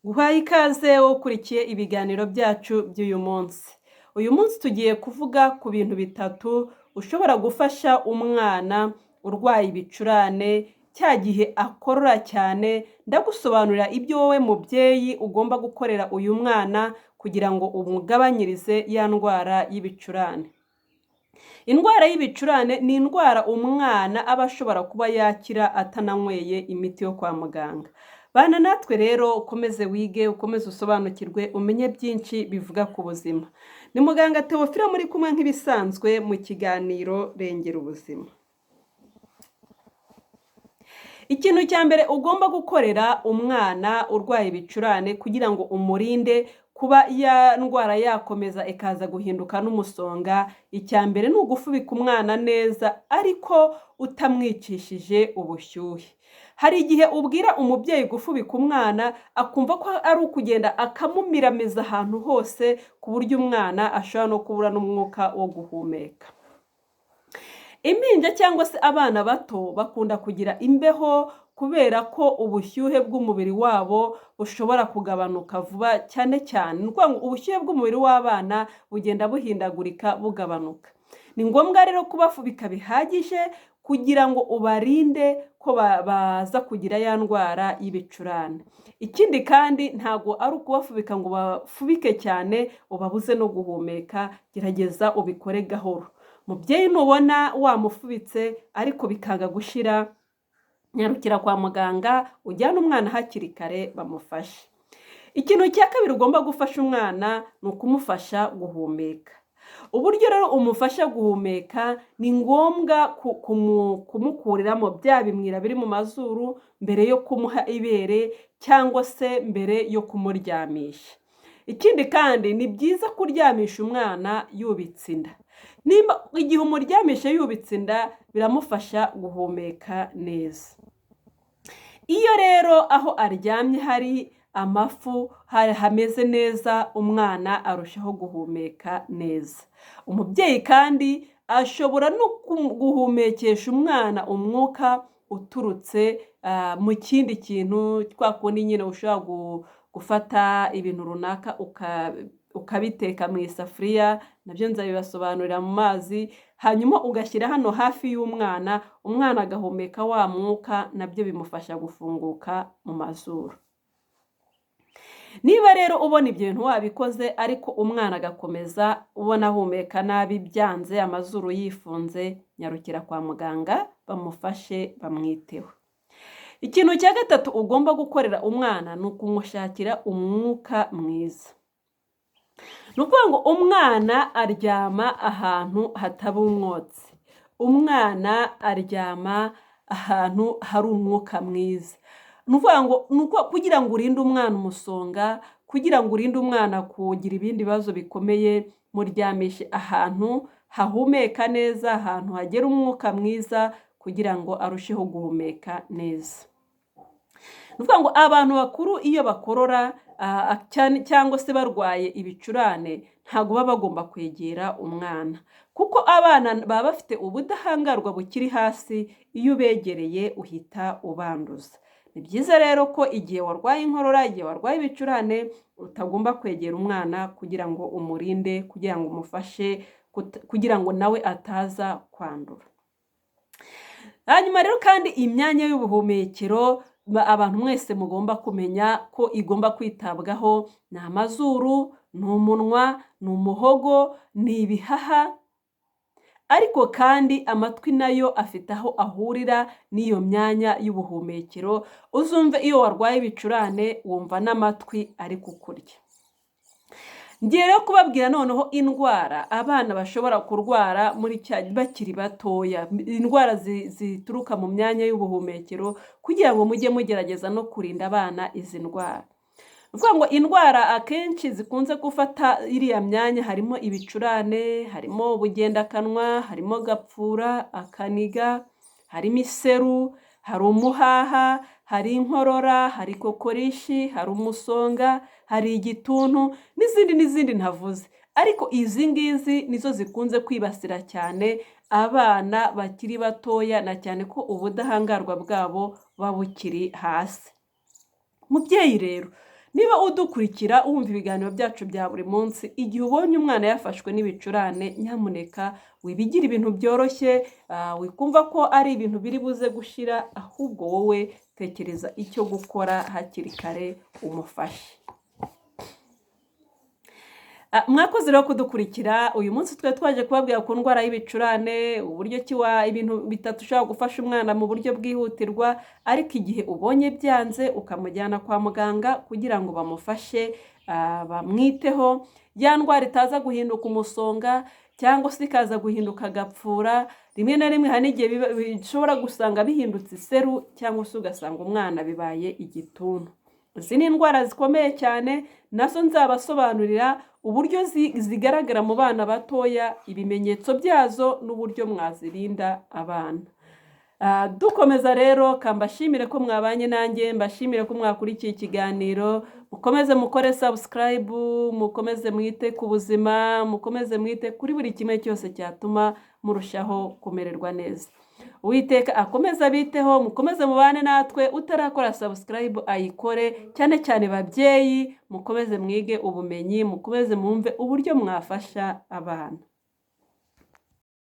Guhaye ikaze wowe ukurikiye ibiganiro byacu by'uyu munsi. Uyu munsi tugiye kuvuga ku bintu bitatu ushobora gufasha umwana urwaye ibicurane cya gihe akorora cyane. Ndagusobanurira ibyo wowe mubyeyi ugomba gukorera uyu mwana kugira ngo umugabanyirize ya ndwara y'ibicurane. Indwara y'ibicurane ni indwara umwana aba ashobora kuba yakira atananyweye imiti yo kwa muganga. Bana natwe rero ukomeze wige, ukomeze usobanukirwe, umenye byinshi bivuga ku buzima. Ni muganga Theophile muri kumwe nk'ibisanzwe mu kiganiro Rengera Ubuzima. Ikintu cya mbere ugomba gukorera umwana urwaye ibicurane kugira ngo umurinde kuba ya ndwara yakomeza ikaza guhinduka n'umusonga, icya mbere ni ugufubika umwana neza ariko utamwicishije ubushyuhe. Hari igihe ubwira umubyeyi gufubika umwana akumva ko ari ukugenda akamumiramiza ahantu hose ku buryo umwana ashobora no kubura n'umwuka wo guhumeka. Impinja cyangwa se abana bato bakunda kugira imbeho kubera ko ubushyuhe bw'umubiri wabo bushobora kugabanuka vuba cyane cyane. Ni ukuvuga ngo ubushyuhe bw'umubiri w'abana bugenda buhindagurika bugabanuka. Ni ngombwa rero kubafubika bihagije kugira ngo ubarinde ko baza kugira ya ndwara y'ibicurane. Ikindi kandi ntabwo ari ukubafubika ngo bafubike cyane ubabuze no guhumeka, gerageza ubikore gahoro. Mubyeyi nubona wamufubitse ariko bikanga gushira, nyarukira kwa muganga ujyane umwana hakiri kare bamufashe. Ikintu cya kabiri ugomba gufasha umwana ni ukumufasha guhumeka. Uburyo rero umufasha guhumeka ni ngombwa kumukuriramo bya bimwira biri mu mazuru mbere yo kumuha ibere cyangwa se mbere yo kumuryamisha. Ikindi kandi ni byiza kuryamisha umwana yubitse inda. Nimba igihe umuryamisha yubitse inda biramufasha guhumeka neza. Iyo rero aho aryamye hari amafu hameze neza, umwana arushaho guhumeka neza. Umubyeyi kandi ashobora no guhumekesha umwana umwuka uturutse mu kindi kintu, twa kundi nyine ushobora gufata ibintu runaka ukabiteka mu isafuriya, nabyo nzabibasobanurira mu mazi, hanyuma ugashyira hano hafi y'umwana, umwana agahumeka wa mwuka, nabyo bimufasha gufunguka mu mazuru. Niba rero ubona ibyo bintu wabikoze ariko umwana agakomeza ubona ahumeka nabi, byanze amazuru yifunze, nyarukira kwa muganga bamufashe bamwiteho. Ikintu cya gatatu ugomba gukorera umwana ni ukumushakira umwuka mwiza. Ni ukuvuga ngo umwana aryama ahantu hataba umwotsi. Umwana aryama ahantu hari umwuka mwiza. Ni ukuvuga ngo kugira ngo urinde umwana umusonga, kugira ngo urinde umwana kugira ibindi bibazo bikomeye, muryamishe ahantu hahumeka neza, ahantu hagera umwuka mwiza kugira ngo arusheho guhumeka neza. Ni ukuvuga ngo abantu bakuru iyo bakorora cyangwa se barwaye ibicurane ntabwo baba bagomba kwegera umwana, kuko abana baba bafite ubudahangarwa bukiri hasi, iyo ubegereye uhita ubanduza. Ni byiza rero ko igihe warwaye inkorora, igihe warwaye ibicurane, utagomba kwegera umwana kugira ngo umurinde, kugira ngo umufashe, kugira ngo nawe ataza kwandura. Hanyuma rero kandi imyanya y'ubuhumekero abantu mwese mugomba kumenya ko igomba kwitabwaho. Ni amazuru, ni umunwa, ni umuhogo, ni ibihaha, ariko kandi amatwi nayo afite aho ahurira n'iyo myanya y'ubuhumekero. Uzumve iyo warwaye ibicurane wumva n'amatwi ari kukurya. Ngiye rero kubabwira noneho indwara abana bashobora kurwara bakiri batoya, indwara zituruka mu myanya y'ubuhumekero, kugira ngo mujye mugerageza no kurinda abana izi ndwara. Ni ukuvuga ngo indwara akenshi zikunze gufata iriya myanya harimo ibicurane, harimo ubugendakanwa, harimo gapfura, akaniga, harimo iseru, hari umuhaha, hari inkorora, hari kokorishi, hari umusonga, hari igituntu n'izindi ntavuze. Ariko izi ngizi nizo zikunze kwibasira cyane abana bakiri batoya, na cyane ko ubudahangarwa bwabo buba bukiri hasi. Mubyeyi rero niba udukurikira wumva ibiganiro byacu bya buri munsi, igihe ubonye umwana yafashwe n'ibicurane, nyamuneka wibigira ibintu byoroshye, wikumva ko ari ibintu biri buze gushira, ahubwo wowe tekereza icyo gukora hakiri kare umufashe. Mwakoze rero kudukurikira, uyu munsi twe twaje kubabwira ku ndwara y'ibicurane, uburyo ibintu bitatu ushobora gufasha umwana mu buryo bwihutirwa, ariko igihe ubonye byanze ukamujyana kwa muganga kugira ngo bamufashe, bamwiteho, ya ndwara itaza guhinduka umusonga cyangwa se ikaza guhinduka agapfura, rimwe na rimwe hari n'igihe bishobora gusanga bihindutse iseru cyangwa se ugasanga umwana bibaye igituntu. Izi ni indwara zikomeye cyane, nazo nzabasobanurira uburyo zigaragara mu bana batoya, ibimenyetso byazo n'uburyo mwazirinda abana. Dukomeza rero, kambashimire ko mwabanye nanjye, mbashimire ko mwakurikiye ikiganiro, mukomeze mukore subscribe, mukomeze mwite ku buzima, mukomeze mwite kuri buri kimwe cyose cyatuma murushaho kumererwa neza. Uwiteka akomeza biteho, mukomeze mubane natwe, utarakora subscribe ayikore, cyane cyane babyeyi, mukomeze mwige ubumenyi, mukomeze mwumve uburyo mwafasha abana.